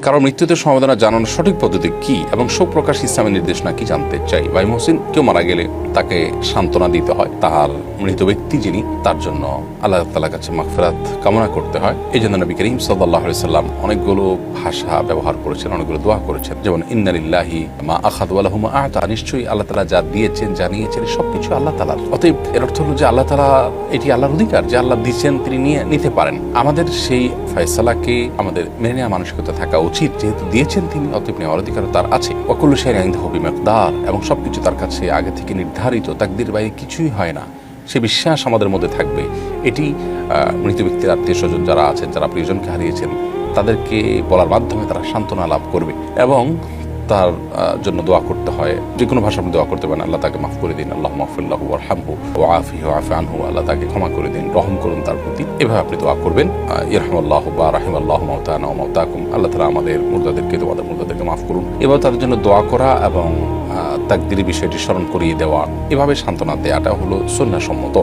কারণ মৃত্যুতে সমবেদনা জানানোর সঠিক পদ্ধতি কি এবং শোক প্রকাশ ইসলামের নির্দেশনা কি জানতে চাই। ভাই মহসিন, কেউ মারা গেলে তাকে সান্ত্বনা দিতে হয়, তার মৃত ব্যক্তি যিনি তার জন্য আল্লাহ তাআলার কাছে মাগফিরাত কামনা করতে হয়। এই জন্য নবী করিম সাল্লাল্লাহু আলাইহি সাল্লাম অনেকগুলো ভাষা ব্যবহার করেছেন, অনেকগুলো দোয়া করেছেন, যেমন ইন্না লিল্লাহি মা আখাযা ওয়া লাহু মা আ'তা। নিশ্চয়ই আল্লাহ তাআলা যা দিয়েছেন, যা নিয়েছেন সবকিছু আল্লাহ তাআলার। অতএব এর অর্থ হলো যে আল্লাহ তাআলা, এটি আল্লাহর অধিকার, যে আল্লাহ দিয়েছেন তিনি নিতে পারেন। আমাদের সেই ফয়সালাকে আমাদের মেনে নেওয়া মানসিকতা থাকা উচিত, যেহেতু দিয়েছেন তিনি, অতএব নেওয়ার অধিকার তার আছে। ওয়াকুল্লু শাইইন ইনদাহু বিমিকদার, এবং সবকিছু তার কাছে আগে থেকে নির্ধারিত, তাকদীর বাইরে কিছুই হয় না, সে বিশ্বাস আমাদের মধ্যে থাকবে। এটি মৃত ব্যক্তির আত্মীয় স্বজন যারা আছেন, যারা প্রিয়জনকে হারিয়েছেন, তাদেরকে বলার মাধ্যমে তারা সান্ত্বনা লাভ করবে এবং তার জন্য দোয়া করতে হয়। যে কোনো ভাষার মধ্যে দোয়া করতে পারেন, আল্লাহ তাকে মাফ করে দিন, আল্লাহুম্মা আগফিরলাহু ওয়ারহামহু ওয়াআফিহি ওয়াআফি আনহু, আল্লাহ তাকে ক্ষমা করে দিন, রহম করুন তার প্রতি। এভাবে আপনি দোয়া করবেন। ইরহামাল্লাহু বা রাহিমাল্লাহু মাওতানা ওয়া মাওতাকুম, আল্লাহ তাআলা আমাদের মুর্দাদেরকে, তোমাদের মুর্দাদেরকে মাফ করুন। এবার তাদের জন্য দোয়া করা এবং তাকদীরের বিষয়টি স্মরণ করিয়ে দেওয়া, এভাবে সান্ত্বনা দেওয়াটা হলো সুন্নাহসম্মত।